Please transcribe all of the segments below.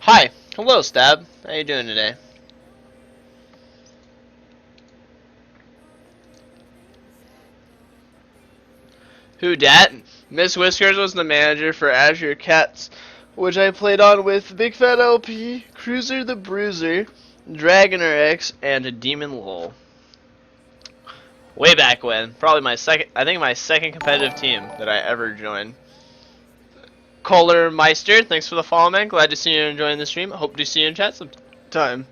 Hi. Hello, Stab. How you doing today? Who dat? Miss Whiskers was the manager for Azure Cats, which I played on with Big Fat LP, Cruiser the Bruiser, Dragoner X, and Demon Lol. Way back when. Probably my second competitive team that I ever joined. Kohler Meister, thanks for the follow, man. Glad to see you enjoying the stream. Hope to see you in chat sometime.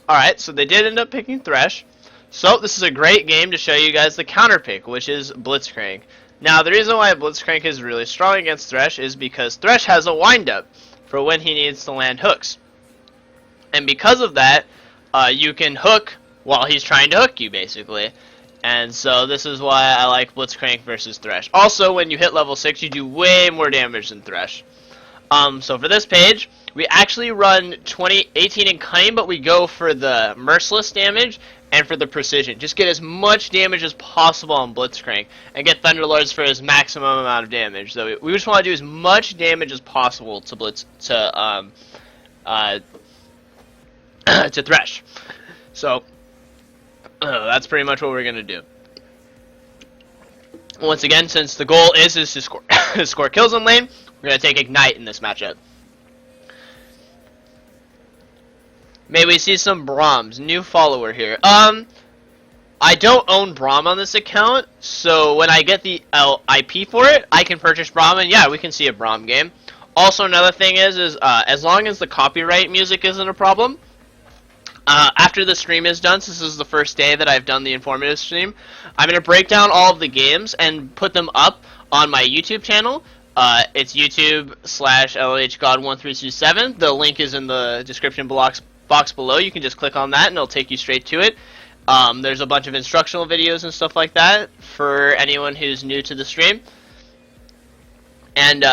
Alright, so they did end up picking Thresh. So this is a great game to show you guys the counter pick, which is Blitzcrank. Now the reason why Blitzcrank is really strong against Thresh is because Thresh has a windup for when he needs to land hooks. And because of that, you can hook while he's trying to hook you, basically. And so this is why I like Blitzcrank versus Thresh. Also, when you hit level 6, you do way more damage than Thresh. So for this page, we actually run 18 in cunning, but we go for the merciless damage and for the precision. Just get as much damage as possible on Blitzcrank and get Thunderlords for his maximum amount of damage. So we just want to do as much damage as possible to to Thresh. So that's pretty much what we're gonna do. Once again, since the goal is to score kills in lane, we're going to take Ignite in this matchup. May we see some Brahms. New follower here. I don't own Braum on this account, so when I get the IP for it, I can purchase Braum, and yeah, we can see a Braum game. Also, another thing is as long as the copyright music isn't a problem, after the stream is done, since this is the first day that I've done the informative stream, I'm going to break down all of the games and put them up on my YouTube channel. It's YouTube/LHGod1327. The link is in the description box below. You can just click on that and it'll take you straight to it. There's a bunch of instructional videos and stuff like that for anyone who's new to the stream. And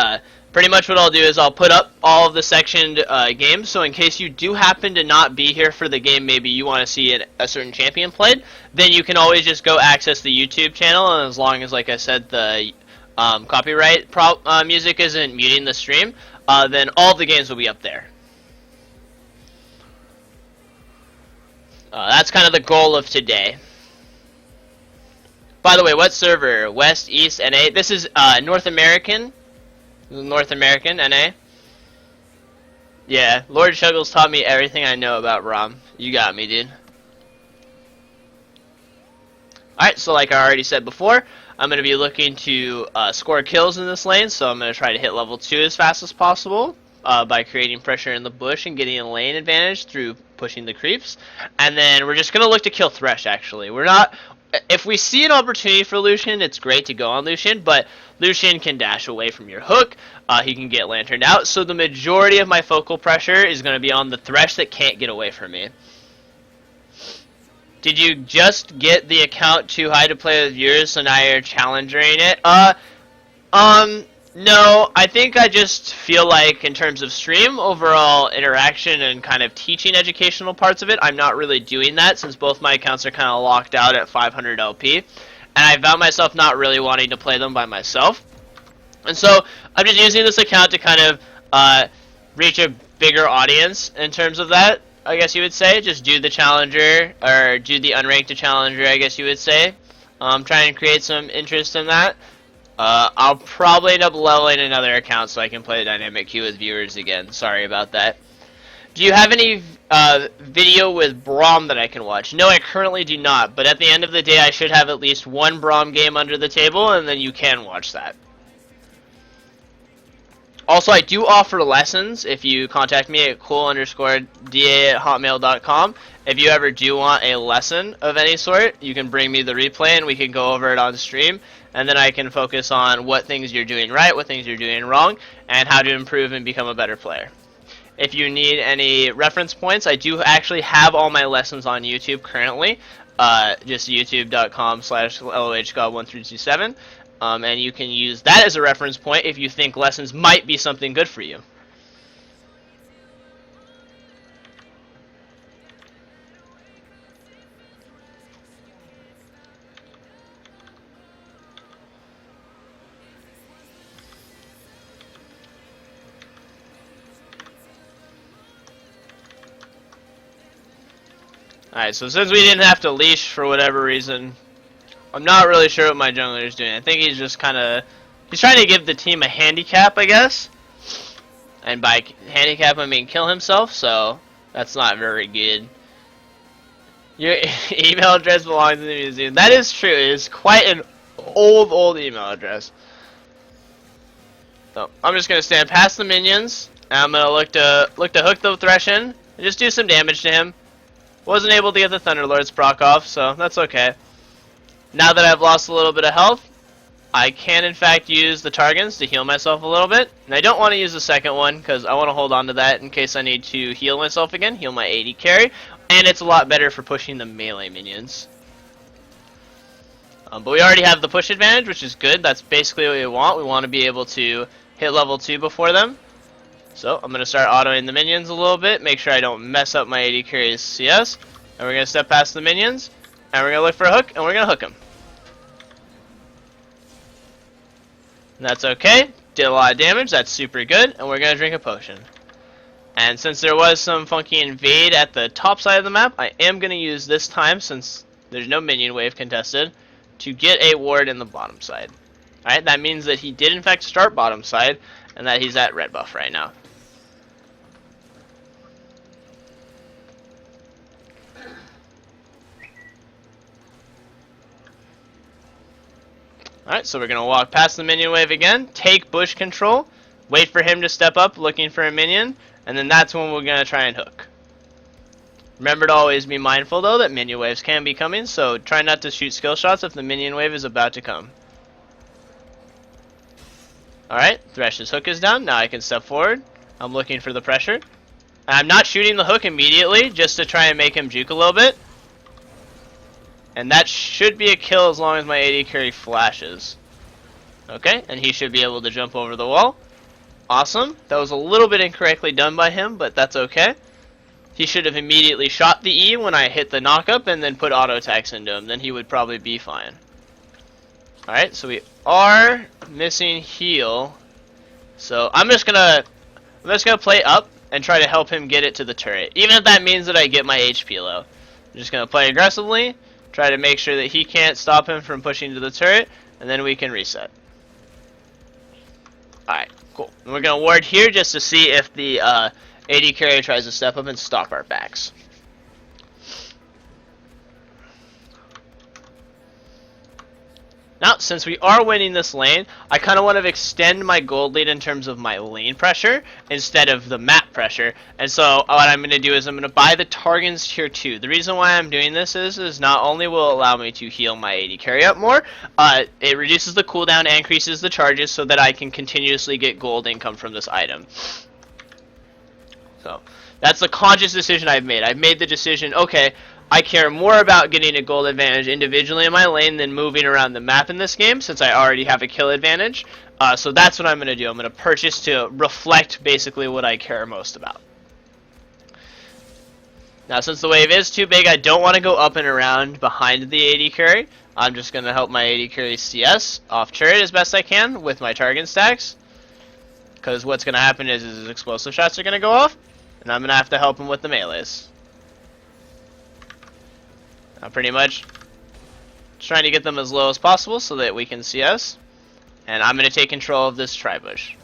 pretty much what I'll do is I'll put up all of the sectioned games, so in case you do happen to not be here for the game, maybe you want to see a certain champion played, then you can always just go access the YouTube channel, and as long as, like I said, the copyright music isn't muting the stream, then all the games will be up there. That's kind of the goal of today. By the way, what server? West, East, NA? This is North American. North American, NA. Yeah, Lord Shuggles taught me everything I know about ROM. You got me, dude. Alright, so like I already said before, I'm going to be looking to score kills in this lane, so I'm going to try to hit level 2 as fast as possible by creating pressure in the bush and getting a lane advantage through pushing the creeps. And then we're just going to look to kill Thresh, actually. We're not... If we see an opportunity for Lucian, it's great to go on Lucian, but Lucian can dash away from your hook, he can get lanterned out, so the majority of my focal pressure is going to be on the Thresh that can't get away from me. Did you just get the account too high to play with viewers, so now you're challenging it? No, I think I just feel like in terms of stream, overall interaction and kind of teaching educational parts of it, I'm not really doing that since both my accounts are kind of locked out at 500 LP. And I found myself not really wanting to play them by myself. And so I'm just using this account to kind of reach a bigger audience in terms of that, I guess you would say. Just do the challenger, or do the unranked to challenger, I guess you would say. Try and create some interest in that. I'll probably end up leveling another account so I can play dynamic queue with viewers again. Sorry about that. Do you have any video with Braum that I can watch? No, I currently do not, but at the end of the day I should have at least one Braum game under the table, and then you can watch that. Also, I do offer lessons if you contact me at cool_da@hotmail.com. If you ever do want a lesson of any sort, you can bring me the replay and we can go over it on stream. And then I can focus on what things you're doing right, what things you're doing wrong, and how to improve and become a better player. If you need any reference points, I do actually have all my lessons on YouTube currently. Just youtube.com/LOHGod1327. And you can use that as a reference point if you think lessons might be something good for you. Alright, so since we didn't have to leash for whatever reason, I'm not really sure what my jungler is doing. I think he's just kind of... He's trying to give the team a handicap, I guess. And by handicap, I mean kill himself, so that's not very good. Your email address belongs to the museum. That is true. It is quite an old email address. So I'm just gonna stand past the minions, and I'm gonna look to hook the Thresh in and just do some damage to him. Wasn't able to get the Thunderlord's proc off, so that's okay. Now that I've lost a little bit of health, I can in fact use the Targons to heal myself a little bit. And I don't want to use the second one because I want to hold on to that in case I need to heal myself again, heal my AD carry. And it's a lot better for pushing the melee minions. But we already have the push advantage, which is good. That's basically what we want. We want to be able to hit level 2 before them. So I'm going to start autoing the minions a little bit, make sure I don't mess up my AD carry's CS. And we're going to step past the minions, and we're going to look for a hook, and we're going to hook him. And that's okay. Did a lot of damage. That's super good. And we're going to drink a potion. And since there was some funky invade at the top side of the map, I am going to use this time, since there's no minion wave contested, to get a ward in the bottom side. Alright, that means that he did in fact start bottom side, and that he's at red buff right now. Alright, so we're going to walk past the minion wave again, take bush control, wait for him to step up looking for a minion, and then that's when we're going to try and hook. Remember to always be mindful though that minion waves can be coming, so try not to shoot skill shots if the minion wave is about to come. Alright, Thresh's hook is down, now I can step forward. I'm looking for the pressure. I'm not shooting the hook immediately, just to try and make him juke a little bit. And that should be a kill as long as my AD carry flashes. Okay, and he should be able to jump over the wall. Awesome. That was a little bit incorrectly done by him, but that's okay. He should have immediately shot the E when I hit the knockup and then put auto attacks into him. Then he would probably be fine. Alright, so we are missing heal. So I'm just gonna play up and try to help him get it to the turret. Even if that means that I get my HP low. I'm just gonna play aggressively. Try to make sure that he can't stop him from pushing to the turret, and then we can reset. Alright, cool. And we're going to ward here just to see if the AD carrier tries to step up and stop our backs. Now, since we are winning this lane, I kind of want to extend my gold lead in terms of my lane pressure instead of the map pressure. And so what I'm going to do is I'm going to buy the Targons tier 2. The reason why I'm doing this is not only will it allow me to heal my AD carry up more, it reduces the cooldown and increases the charges so that I can continuously get gold income from this item. So that's the conscious decision I've made. I've made the decision, okay, I care more about getting a gold advantage individually in my lane than moving around the map in this game, since I already have a kill advantage. So that's what I'm going to do. I'm going to purchase to reflect basically what I care most about. Now, since the wave is too big, I don't want to go up and around behind the AD carry. I'm just going to help my AD carry CS off turret as best I can with my target stacks. Because what's going to happen is his explosive shots are going to go off, and I'm going to have to help him with the melees. I'm pretty much trying to get them as low as possible so that we can CS. And I'm going to take control of this tri-bush.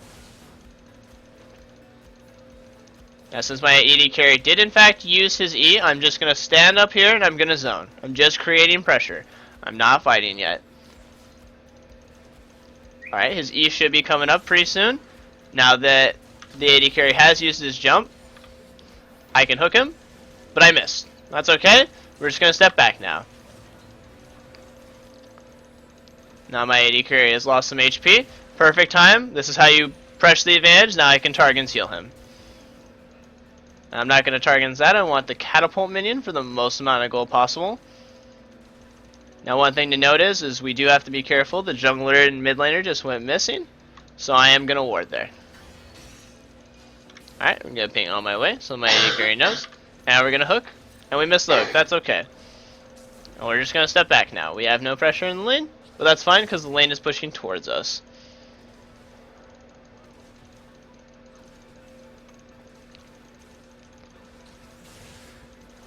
Now, since my AD carry did in fact use his E, I'm just going to stand up here and I'm going to zone. I'm just creating pressure. I'm not fighting yet. Alright, his E should be coming up pretty soon. Now that the AD carry has used his jump, I can hook him, but I missed. That's okay. We're just going to step back now. Now my AD carry has lost some HP. Perfect time. This is how you press the advantage. Now I can Targons heal him. I'm not going to Targons that. I want the catapult minion for the most amount of gold possible. Now one thing to note is we do have to be careful. The jungler and mid laner just went missing. So I am going to ward there. Alright, I'm going to ping on my way so my AD carry knows. Now we're going to hook. And we missed the hook. That's okay. And we're just going to step back now. We have no pressure in the lane. But that's fine because the lane is pushing towards us.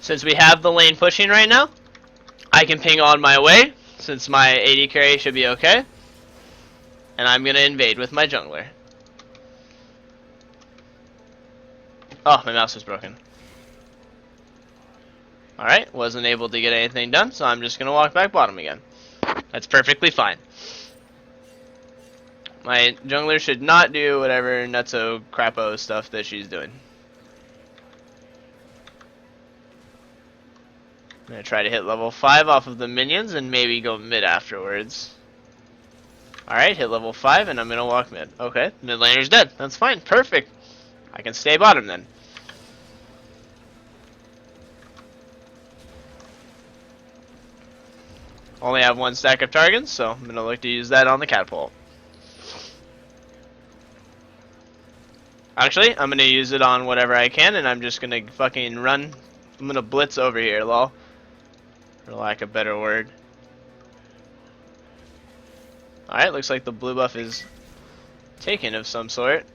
Since we have the lane pushing right now, I can ping on my way, since my AD carry should be okay. And I'm going to invade with my jungler. Oh, my mouse is broken. Alright, wasn't able to get anything done, so I'm just going to walk back bottom again. That's perfectly fine. My jungler should not do whatever nutso crapo stuff that she's doing. I'm going to try to hit level 5 off of the minions and maybe go mid afterwards. Alright, hit level 5 and I'm going to walk mid. Okay, mid laner's dead. That's fine. Perfect. I can stay bottom then. Only have 1 stack of targets, so I'm going to look to use that on the catapult. Actually, I'm going to use it on whatever I can, and I'm just going to fucking run. I'm going to blitz over here, lol. For lack of a better word. Alright, looks like the blue buff is taken of some sort.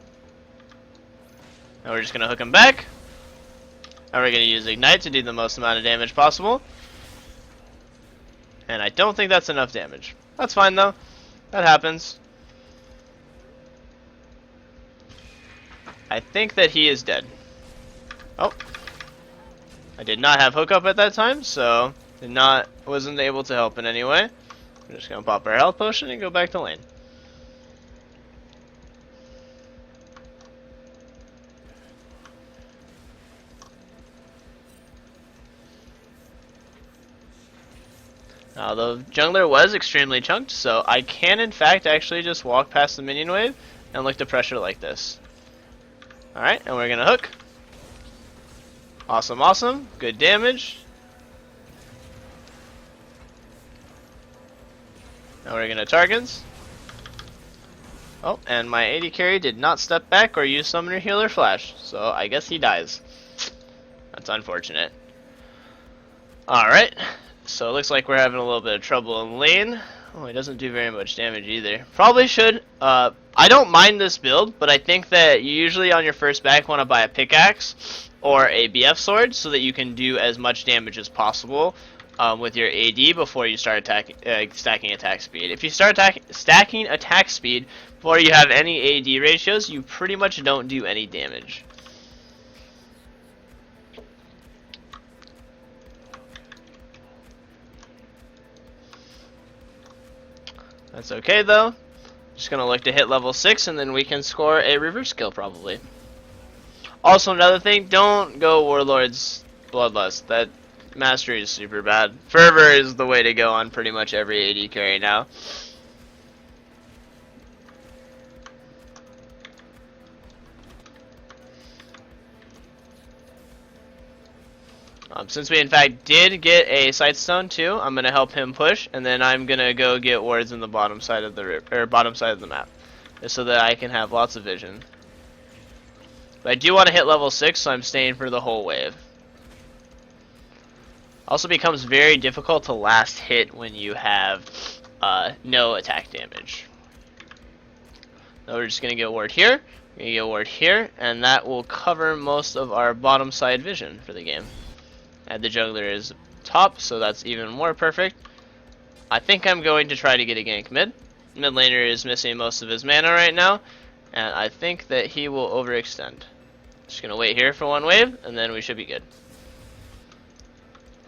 Now we're just going to hook him back. Now we're going to use Ignite to do the most amount of damage possible. And I don't think that's enough damage. That's fine though. That happens. I think that he is dead. Oh. I did not have hookup at that time, so wasn't able to help in any way. We're just gonna pop our health potion and go back to lane. Now the jungler was extremely chunked, so I can in fact actually just walk past the minion wave and look to pressure like this. Alright, and we're gonna hook. Awesome, awesome. Good damage. Now we're gonna targets. Oh, and my AD carry did not step back or use summoner healer flash, so I guess he dies. That's unfortunate. Alright, so it looks like we're having a little bit of trouble in lane. Oh, he doesn't do very much damage either. Probably should. I don't mind this build, but I think that you usually on your first back want to buy a pickaxe or a BF sword so that you can do as much damage as possible with your AD before you start stacking attack speed. If you start stacking attack speed before you have any AD ratios, you pretty much don't do any damage. That's okay though. Just gonna look to hit level 6 and then we can score a reverse kill probably. Also another thing, don't go Warlord's Bloodlust. That mastery is super bad. Fervor is the way to go on pretty much every AD carry now. Since we in fact did get a Sightstone too, I'm gonna help him push, and then I'm gonna go get wards in the bottom side of the map, just so that I can have lots of vision. But I do want to hit level 6, so I'm staying for the whole wave. Also becomes very difficult to last hit when you have no attack damage. Now we're just gonna get a ward here, gonna get a ward here, and that will cover most of our bottom side vision for the game. And the jungler is top, so that's even more perfect. I think I'm going to try to get a gank mid. Mid laner is missing most of his mana right now, and I think that he will overextend. Just gonna wait here for one wave, and then we should be good.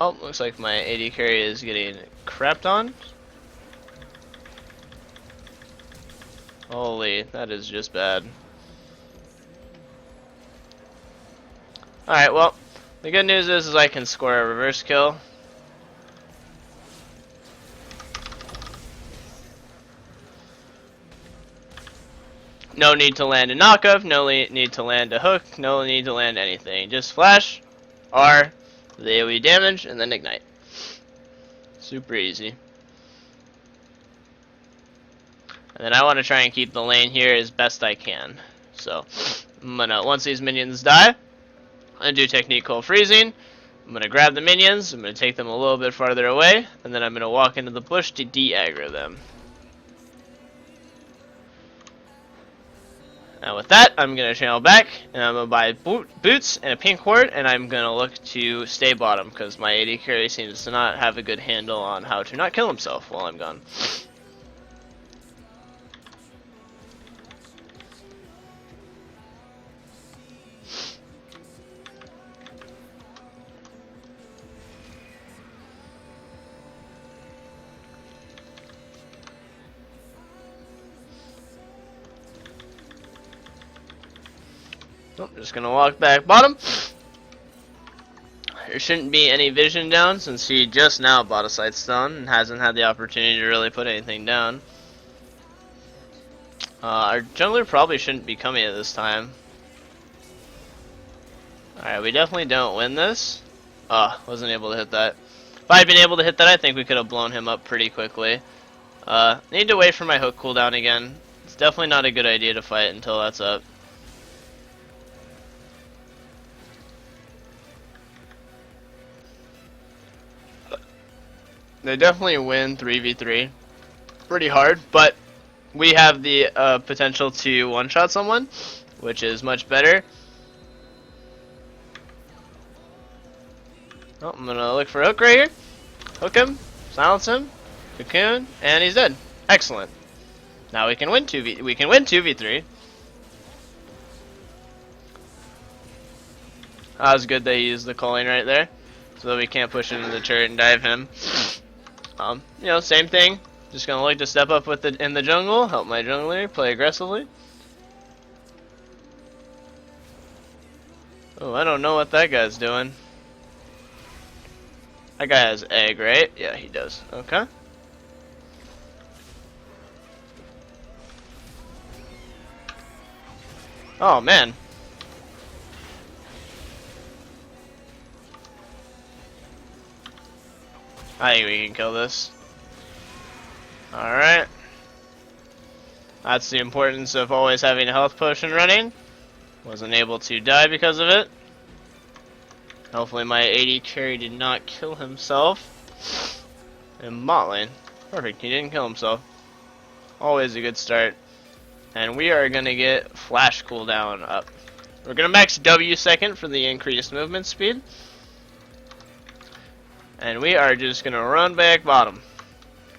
Oh, looks like my AD carry is getting crapped on. Holy, that is just bad. Alright, well, the good news is I can score a reverse kill. No need to land a knockoff, no need to land a hook, no need to land anything. Just flash, R, the AoE damage, and then ignite. Super easy. And then I want to try and keep the lane here as best I can. So, I'm gonna, once these minions die, I'm going to do technique cold freezing. I'm going to grab the minions, I'm going to take them a little bit farther away, and then I'm going to walk into the bush to de-aggro them. Now with that, I'm going to channel back, and I'm going to buy boots and a pink ward, and I'm going to look to stay bottom, because my AD carry seems to not have a good handle on how to not kill himself while I'm gone. I'm just gonna walk back bottom. There shouldn't be any vision down since he just now bought a sight stone and hasn't had the opportunity to really put anything down. Our jungler probably shouldn't be coming at this time. Alright, we definitely don't win this. Wasn't able to hit that. If I had been able to hit that, I think we could have blown him up pretty quickly. Need to wait for my hook cooldown again. It's definitely not a good idea to fight until that's up. They definitely win 3v3 pretty hard, but we have the potential to one-shot someone, which is much better. Oh, I'm gonna look for a hook right here. Hook him, silence him, cocoon, and he's dead. Excellent. Now we can win 2v3. That was good that he used the calling right there, so that we can't push into the turret and dive him. You know, same thing. Just gonna look to step up with in the jungle, help my jungler play aggressively. Oh, I don't know what that guy's doing. That guy has egg, right? Yeah, he does. Okay. Oh man. I think we can kill this. Alright. That's the importance of always having a health potion running. Wasn't able to die because of it. Hopefully my AD carry did not kill himself. And bot lane. Perfect, he didn't kill himself. Always a good start. And we are going to get flash cooldown up. We're going to max W second for the increased movement speed. And we are just going to run back bottom.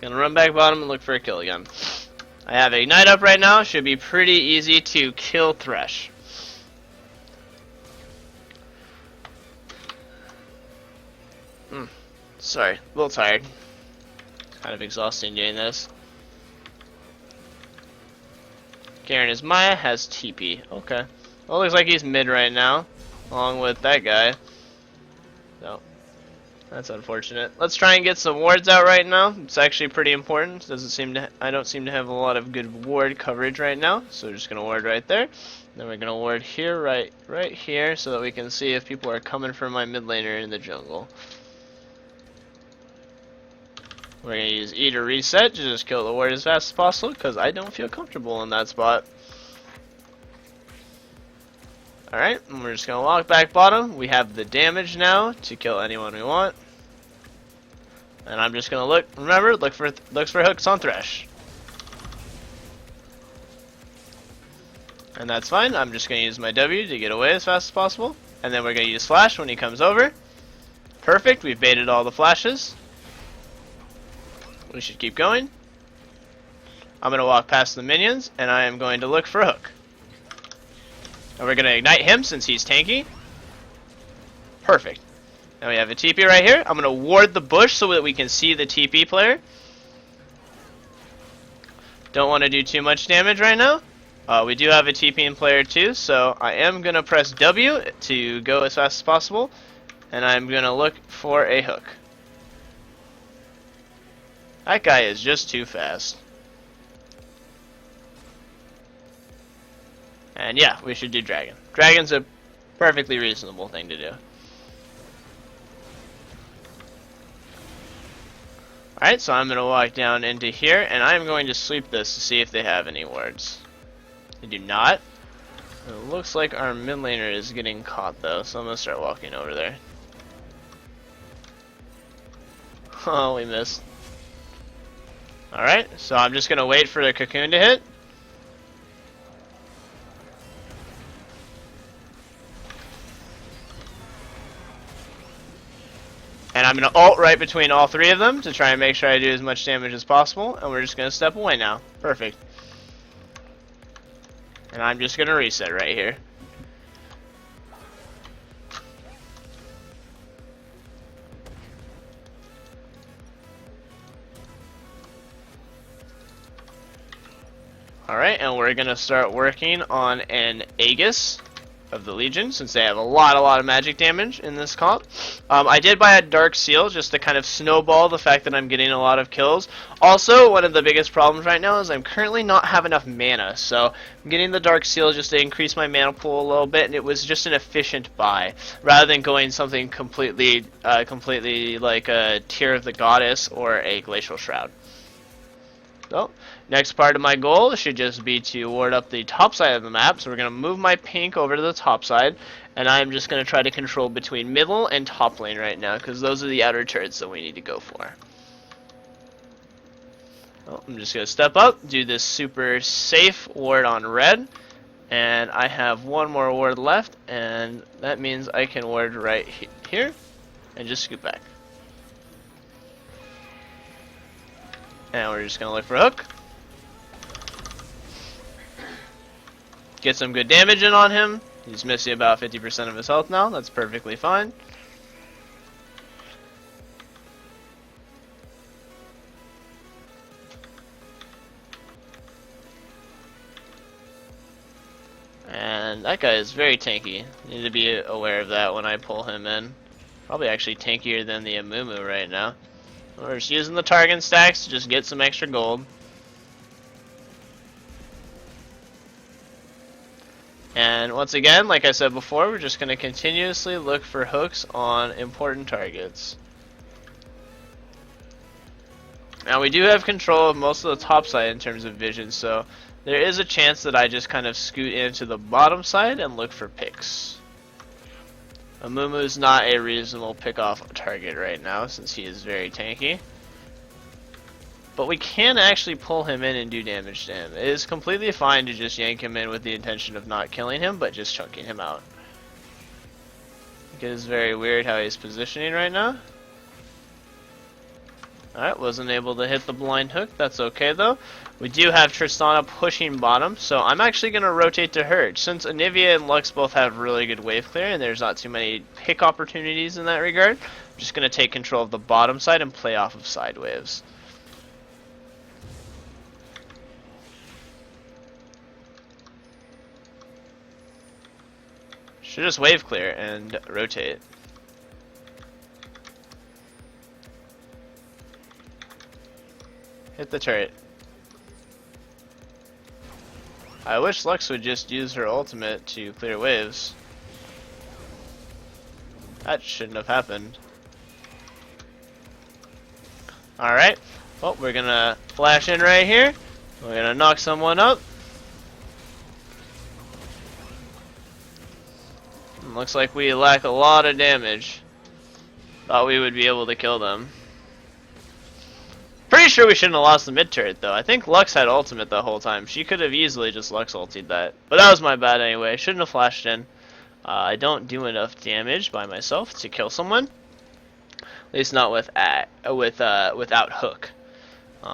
Going to run back bottom and look for a kill again. I have Ignite up right now. Should be pretty easy to kill Thresh. Sorry, a little tired. Kind of exhausting doing this. Garen is Maya, has TP. Okay. Well, looks like he's mid right now, along with that guy. So, that's unfortunate. Let's try and get some wards out right now. It's actually pretty important. I don't seem to have a lot of good ward coverage right now. So we're just gonna ward right there. Then we're gonna ward here, right here, so that we can see if people are coming from my mid laner in the jungle. We're going to use E to reset to just kill the ward as fast as possible because I don't feel comfortable in that spot. Alright, and we're just going to walk back bottom. We have the damage now to kill anyone we want. And I'm just going to look, remember, look for hooks on Thresh. And that's fine. I'm just going to use my W to get away as fast as possible. And then we're going to use Flash when he comes over. Perfect, we've baited all the flashes. We should keep going. I'm going to walk past the minions, and I am going to look for a hook. And we're going to ignite him since he's tanky. Perfect. Now we have a TP right here. I'm going to ward the bush so that we can see the TP player. Don't want to do too much damage right now. We do have a TP in player too, so I am going to press W to go as fast as possible. And I'm going to look for a hook. That guy is just too fast. And yeah, we should do Dragon. Dragon's a perfectly reasonable thing to do. Alright, so I'm going to walk down into here, and I'm going to sweep this to see if they have any wards. They do not. It looks like our mid laner is getting caught though, so I'm going to start walking over there. Oh, we missed. Alright, so I'm just going to wait for the cocoon to hit. I'm going to ult right between all three of them to try and make sure I do as much damage as possible. And we're just going to step away now. Perfect. And I'm just going to reset right here. Alright, and we're going to start working on an Aegis of the Legion, since they have a lot of magic damage in this comp. I did buy a Dark Seal just to kind of snowball the fact that I'm getting a lot of kills. Also, one of the biggest problems right now is I'm currently not have enough mana, so I'm getting the Dark Seal just to increase my mana pool a little bit, and it was just an efficient buy, rather than going something completely like a Tear of the Goddess or a Glacial Shroud. So, next part of my goal should just be to ward up the top side of the map. So we're going to move my pink over to the top side, and I'm just going to try to control between middle and top lane right now, because those are the outer turrets that we need to go for. Well, I'm just going to step up, do this super safe ward on red, and I have one more ward left, and that means I can ward right here, and just scoot back. And we're just going to look for a hook. Get some good damage in on him. He's missing about 50% of his health now. That's perfectly fine. And that guy is very tanky. Need to be aware of that when I pull him in. Probably actually tankier than the Amumu right now. We're just using the target stacks to just get some extra gold. And once again, like I said before, we're just going to continuously look for hooks on important targets. Now we do have control of most of the top side in terms of vision, so there is a chance that I just kind of scoot into the bottom side and look for picks. Amumu's not a reasonable pick-off target right now, since he is very tanky. But we can actually pull him in and do damage to him. It is completely fine to just yank him in with the intention of not killing him, but just chunking him out. It is very weird how he's positioning right now. Alright, wasn't able to hit the blind hook. That's okay though. We do have Tristana pushing bottom, so I'm actually going to rotate to her. Since Anivia and Lux both have really good wave clear and there's not too many pick opportunities in that regard, I'm just going to take control of the bottom side and play off of side waves. Should just wave clear and rotate. Hit the turret. I wish Lux would just use her ultimate to clear waves. That shouldn't have happened. Alright, well, we're gonna flash in right here. We're gonna knock someone up. Looks like we lack a lot of damage. Thought we would be able to kill them. Pretty sure we shouldn't have lost the mid turret though. I think Lux had ultimate the whole time. She could have easily just Lux ultied that. But that was my bad anyway. Shouldn't have flashed in. I don't do enough damage by myself to kill someone. At least not without hook.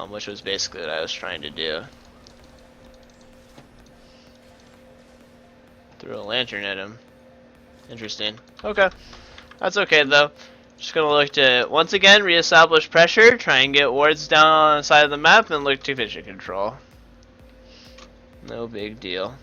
Which was basically what I was trying to do. Threw a lantern at him. Interesting. Okay. That's okay though. Just gonna look to once again reestablish pressure, try and get wards down on the side of the map, and look to vision control. No big deal.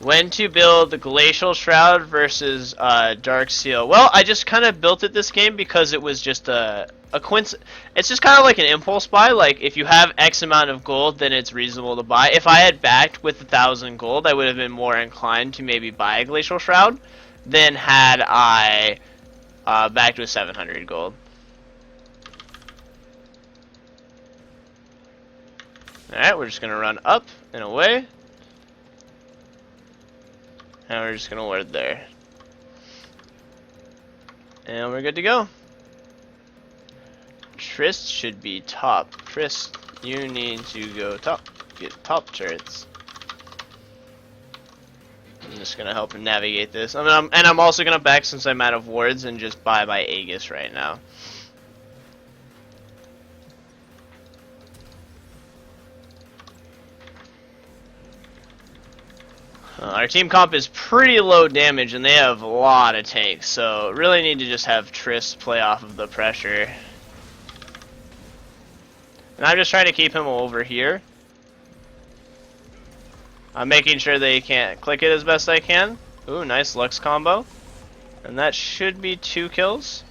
When to build the Glacial Shroud versus Dark Seal? Well, I just kind of built it this game because it was just a coincidence. It's just kind of like an impulse buy. Like if you have X amount of gold, then it's reasonable to buy. If I had backed with 1,000 gold, I would have been more inclined to maybe buy a Glacial Shroud than had I backed with 700 gold. Alright, we're just gonna run up and away. And we're just gonna ward there. And we're good to go. Trist should be top. Trist, you need to go top. Get top turrets. I'm just gonna help him navigate this. I'm also gonna back since I'm out of wards and just buy my Aegis right now. Our team comp is pretty low damage and they have a lot of tanks, so really need to just have Triss play off of the pressure. And I'm just trying to keep him over here. I'm making sure they can't click it as best I can. Ooh, nice Lux combo. And that should be 2 kills.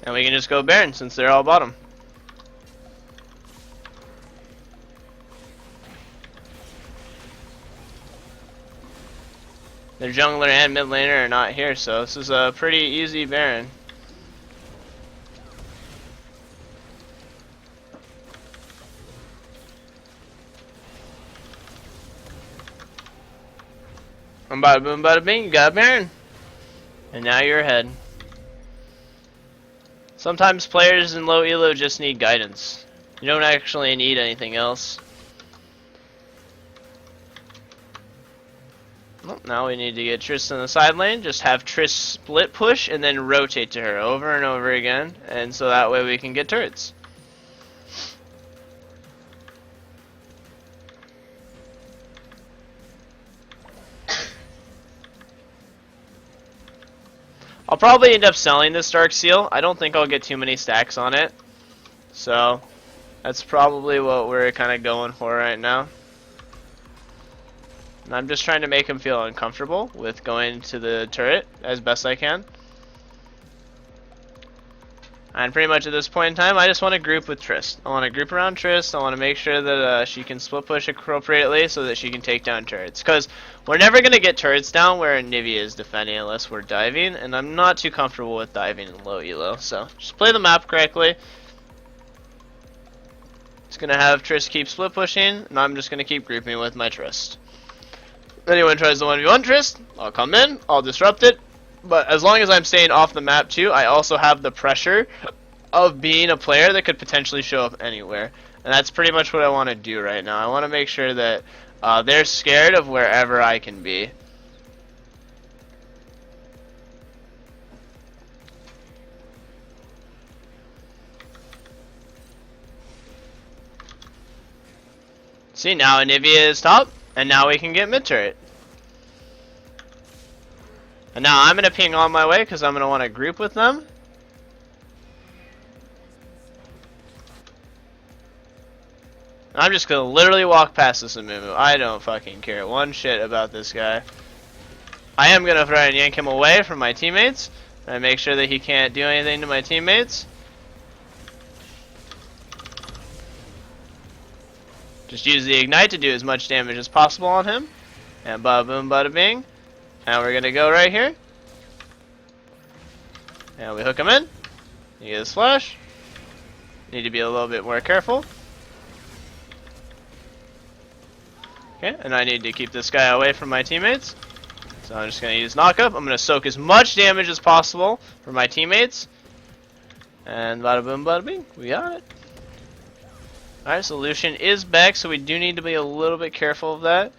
And we can just go Baron since they're all bottom. Their jungler and mid laner are not here, so this is a pretty easy Baron. Bada boom, bada bing, you got a Baron. And now you're ahead. Sometimes players in low elo just need guidance. You don't actually need anything else. Well, now we need to get Triss in the side lane. Just have Triss split push and then rotate to her over and over again. And so that way we can get turrets. I'll probably end up selling this Dark Seal. I don't think I'll get too many stacks on it. So that's probably what we're kind of going for right now. And I'm just trying to make him feel uncomfortable with going to the turret as best I can. And pretty much at this point in time, I just want to group with Triss. I want to group around Triss. I want to make sure that she can split push appropriately so that she can take down turrets. Because we're never going to get turrets down where Nivea is defending unless we're diving. And I'm not too comfortable with diving in low elo. So just play the map correctly. Just going to have Triss keep split pushing. And I'm just going to keep grouping with my Triss. Anyone tries the 1v1 Triss, I'll come in, I'll disrupt it. But as long as I'm staying off the map too, I also have the pressure of being a player that could potentially show up anywhere. And that's pretty much what I want to do right now. I want to make sure that they're scared of wherever I can be. See, now Anivia is top, and now we can get mid turret. And now I'm going to ping on my way because I'm going to want to group with them. I'm just going to literally walk past this Amumu. I don't fucking care one shit about this guy. I am going to try and yank him away from my teammates. And make sure that he can't do anything to my teammates. Just use the Ignite to do as much damage as possible on him. And bada boom, bada bing. Now we're going to go right here. And we hook him in. You get a splash. Need to be a little bit more careful. Okay, and I need to keep this guy away from my teammates. So I'm just going to use knock up. I'm going to soak as much damage as possible for my teammates. And bada boom, bada bing. We got it. Alright, so Lucian is back, so we do need to be a little bit careful of that.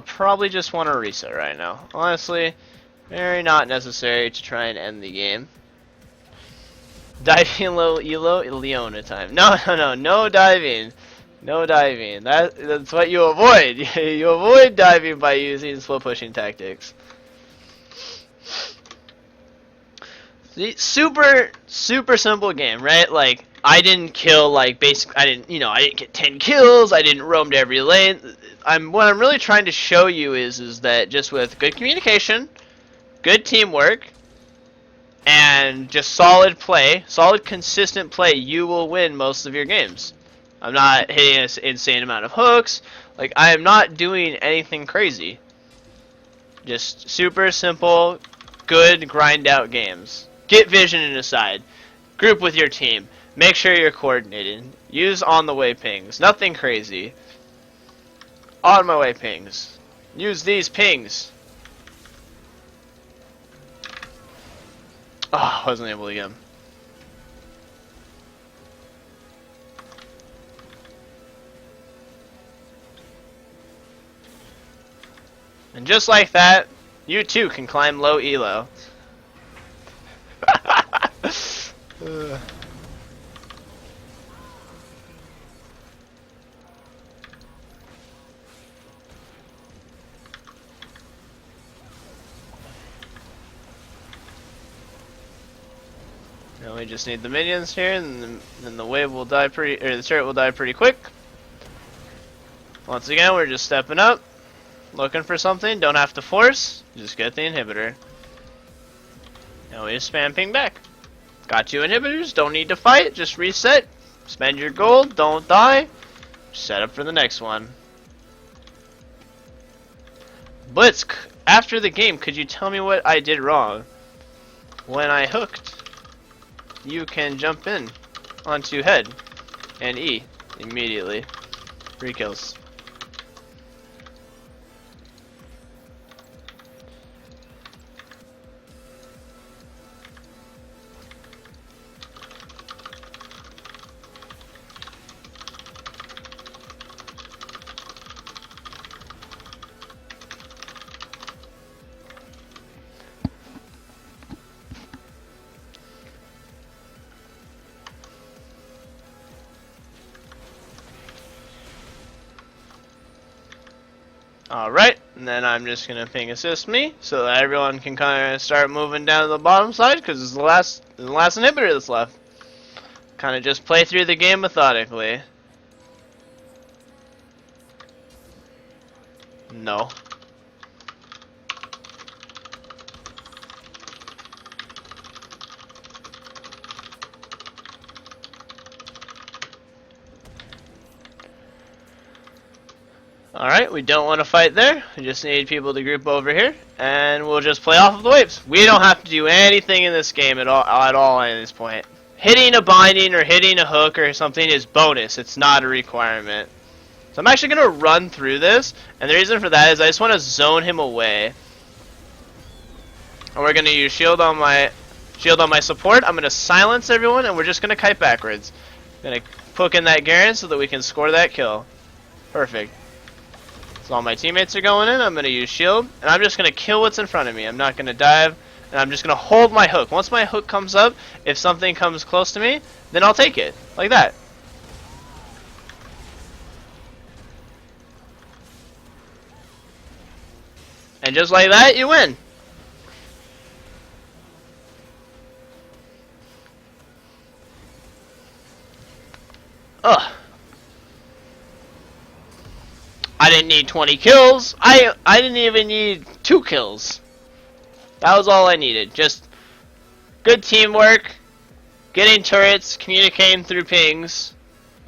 Probably just want to reset right now. Honestly, very not necessary to try and end the game. Diving low elo, Leona time. No diving. No diving. That's what you avoid. You avoid diving by using slow pushing tactics. See, super simple game, right? Like, I didn't kill, like, I didn't get 10 kills, I didn't roam to every lane. What I'm really trying to show you is that just with good communication, good teamwork, and just solid play, solid consistent play, you will win most of your games. I'm not hitting an insane amount of hooks, like, I am not doing anything crazy. Just super simple, good grind out games. Get vision in a side, group with your team. Make sure you're coordinated. Use on the way pings. Nothing crazy. On my way pings. Use these pings. Oh, I wasn't able to get him. And just like that, you too can climb low elo. Now we just need the minions here, and then the wave will die the turret will die pretty quick. Once again, we're just stepping up, looking for something. Don't have to force, just get the inhibitor. Now we just spam ping back. Got 2 inhibitors, don't need to fight, just reset. Spend your gold, don't die. Set up for the next one. Blitz, after the game, could you tell me what I did wrong? When I hooked, you can jump in onto head and E immediately. 3 kills. Alright, and then I'm just going to ping assist me so that everyone can kind of start moving down to the bottom side because it's the last inhibitor that's left. Kind of just play through the game methodically. No. Alright, we don't want to fight there. We just need people to group over here, and we'll just play off of the waves. We don't have to do anything in this game at all at this point. Hitting a binding or hitting a hook or something is bonus. It's not a requirement. So I'm actually going to run through this, and the reason for that is I just want to zone him away. And we're going to use shield on my support. I'm going to silence everyone, and we're just going to kite backwards. I'm going to poke in that Garen so that we can score that kill. Perfect. So all my teammates are going in, I'm going to use shield, and I'm just going to kill what's in front of me. I'm not going to dive, and I'm just going to hold my hook. Once my hook comes up, if something comes close to me, then I'll take it. Like that. And just like that, you win. Ugh. I didn't need 20 kills. I didn't even need 2 kills. That was all I needed. Just good teamwork, getting turrets, communicating through pings,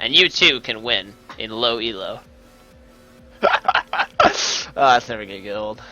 and you too can win in low elo. Oh, that's never gonna get old.